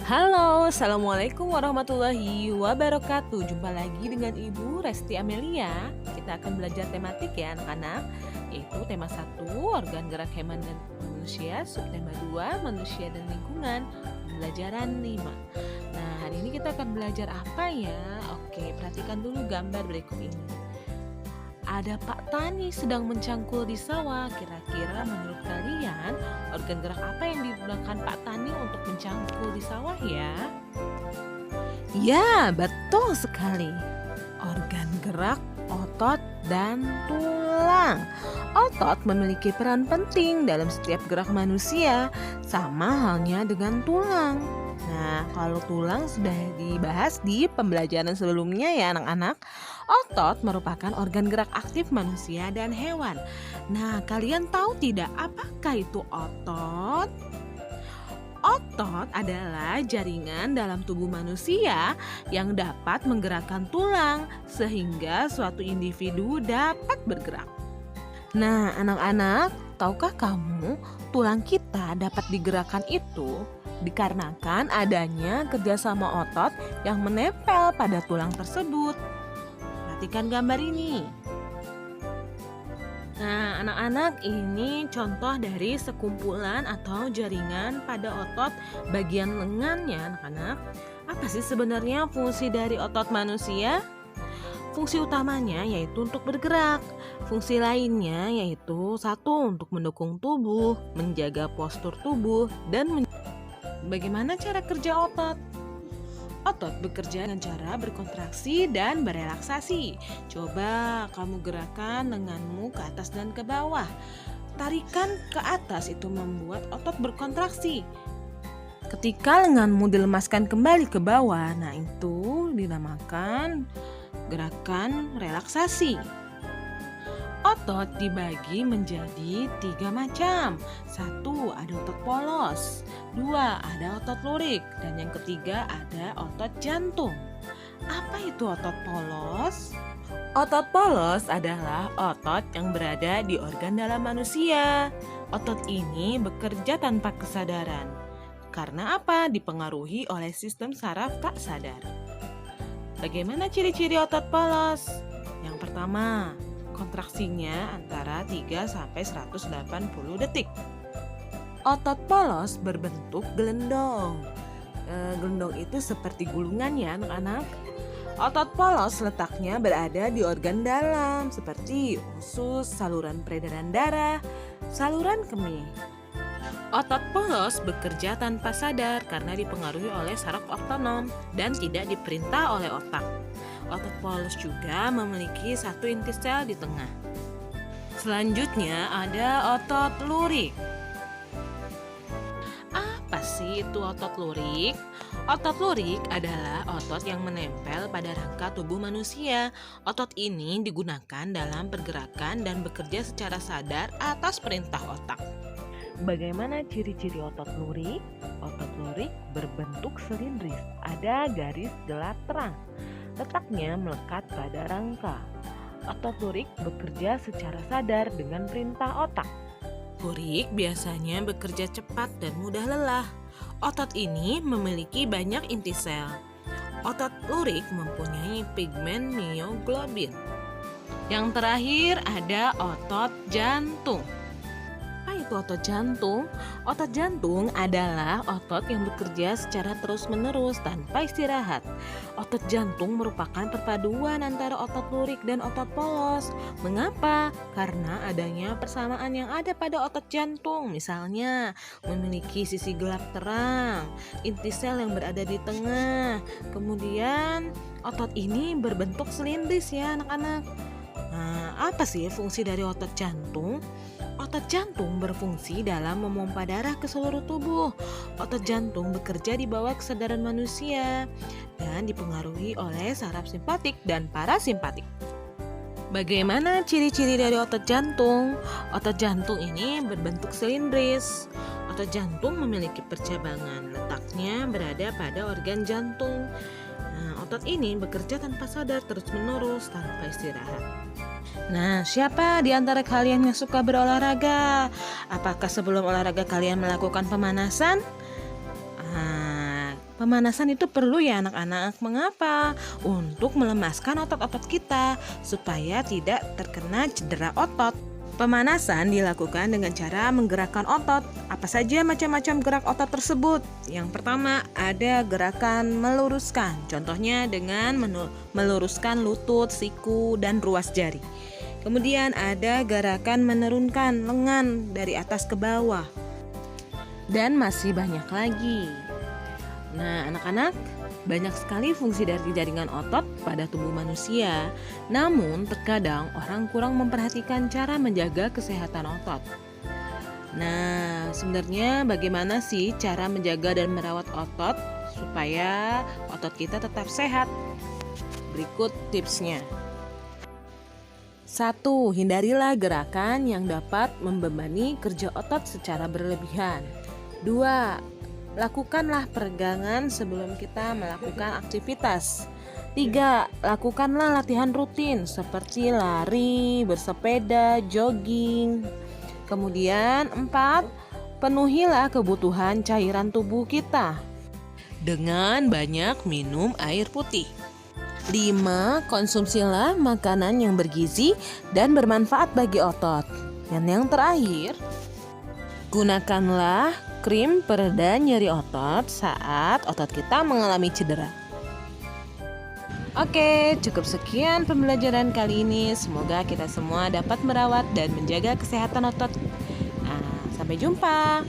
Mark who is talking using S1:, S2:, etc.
S1: Halo, Assalamualaikum warahmatullahi wabarakatuh. Jumpa lagi dengan Ibu Resti Amelia. Kita akan belajar tematik ya anak-anak, yaitu tema 1, organ gerak hewan dan manusia, subtema 2, manusia dan lingkungan, pembelajaran 5. Nah, hari ini kita akan belajar apa ya? Oke, perhatikan dulu gambar berikut ini. Ada Pak Tani sedang mencangkul di sawah. Kira-kira menurut kalian organ gerak apa yang digunakan Pak Tani untuk mencangkul di sawah ya? Ya, betul sekali. Organ gerak, otot, dan tulang. Otot memiliki peran penting dalam setiap gerak manusia, sama halnya dengan tulang. Nah, kalau tulang sudah dibahas di pembelajaran sebelumnya ya anak-anak. Otot merupakan organ gerak aktif manusia dan hewan. Nah, kalian tahu tidak apakah itu otot? Otot adalah jaringan dalam tubuh manusia yang dapat menggerakkan tulang sehingga suatu individu dapat bergerak. Nah, anak-anak, tahukah kamu tulang kita dapat digerakkan itu dikarenakan adanya kerjasama otot yang menempel pada tulang tersebut. Perhatikan gambar ini. Nah, anak-anak, ini contoh dari sekumpulan atau jaringan pada otot bagian lengannya, anak-anak. Apa sih sebenarnya fungsi dari otot manusia? Fungsi utamanya yaitu untuk bergerak. Fungsi lainnya yaitu 1, untuk mendukung tubuh, menjaga postur tubuh, dan bagaimana cara kerja otot? Otot bekerja dengan cara berkontraksi dan berelaksasi. Coba kamu gerakan lenganmu ke atas dan ke bawah. Tarikan ke atas itu membuat otot berkontraksi. Ketika lenganmu dilemaskan kembali ke bawah, nah itu dinamakan gerakan relaksasi. Otot dibagi menjadi 3 macam. 1, ada otot polos. 2, ada otot lurik. Dan yang ketiga ada otot jantung. Apa itu otot polos? Otot polos adalah otot yang berada di organ dalam manusia. Otot ini bekerja tanpa kesadaran. Karena apa? Dipengaruhi oleh sistem saraf tak sadar. Bagaimana ciri-ciri otot polos? Yang pertama, kontraksinya antara 3-180 detik. Otot polos berbentuk gelendong. Gelendong itu seperti gulungan ya anak-anak. Otot polos letaknya berada di organ dalam seperti usus, saluran peredaran darah, saluran kemih. Otot polos bekerja tanpa sadar karena dipengaruhi oleh saraf otonom dan tidak diperintah oleh otak. Otot polos juga memiliki 1 inti sel di tengah. Selanjutnya ada otot lurik. Apa sih itu otot lurik? Otot lurik adalah otot yang menempel pada rangka tubuh manusia. Otot ini digunakan dalam pergerakan dan bekerja secara sadar atas perintah otak. Bagaimana ciri-ciri otot lurik? Otot lurik berbentuk silindris, ada garis gelap terang. Letaknya melekat pada rangka. Otot lurik bekerja secara sadar dengan perintah otak. Lurik biasanya bekerja cepat dan mudah lelah. Otot ini memiliki banyak inti sel. Otot lurik mempunyai pigmen mioglobin. Yang terakhir ada otot jantung. Apa itu otot jantung? Otot jantung adalah otot yang bekerja secara terus-menerus tanpa istirahat. Otot jantung merupakan perpaduan antara otot lurik dan otot polos. Mengapa? Karena adanya persamaan yang ada pada otot jantung. Misalnya, memiliki sisi gelap terang, inti sel yang berada di tengah. Kemudian, otot ini berbentuk silindris ya anak-anak. Nah, apa sih fungsi dari otot jantung? Otot jantung berfungsi dalam memompa darah ke seluruh tubuh. Otot jantung bekerja di bawah kesadaran manusia dan dipengaruhi oleh saraf simpatik dan parasimpatik. Bagaimana ciri-ciri dari otot jantung? Otot jantung ini berbentuk silindris. Otot jantung memiliki percabangan, letaknya berada pada organ jantung. Nah, otot ini bekerja tanpa sadar terus-menerus tanpa istirahat. Nah, siapa di antara kalian yang suka berolahraga? Apakah sebelum olahraga kalian melakukan pemanasan? Pemanasan itu perlu ya anak-anak. Mengapa? Untuk melemaskan otot-otot kita supaya tidak terkena cedera otot. Pemanasan dilakukan dengan cara menggerakkan otot. Apa saja macam-macam gerak otot tersebut? Yang pertama ada gerakan meluruskan. Contohnya dengan meluruskan lutut, siku, dan ruas jari. Kemudian ada gerakan menurunkan lengan dari atas ke bawah. Dan masih banyak lagi. Nah, anak-anak, banyak sekali fungsi dari jaringan otot pada tubuh manusia. Namun, terkadang orang kurang memperhatikan cara menjaga kesehatan otot. Nah, sebenarnya bagaimana sih cara menjaga dan merawat otot supaya otot kita tetap sehat? Berikut tipsnya. 1. Hindarilah gerakan yang dapat membebani kerja otot secara berlebihan. 2. Lakukanlah peregangan sebelum kita melakukan aktivitas. 3. Lakukanlah latihan rutin seperti lari, bersepeda, jogging. Kemudian 4. Penuhilah kebutuhan cairan tubuh kita dengan banyak minum air putih. 5. Konsumsilah makanan yang bergizi dan bermanfaat bagi otot. Dan yang terakhir, gunakanlah krim pereda nyeri otot saat otot kita mengalami cedera. Oke, cukup sekian pembelajaran kali ini. Semoga kita semua dapat merawat dan menjaga kesehatan otot. Sampai jumpa.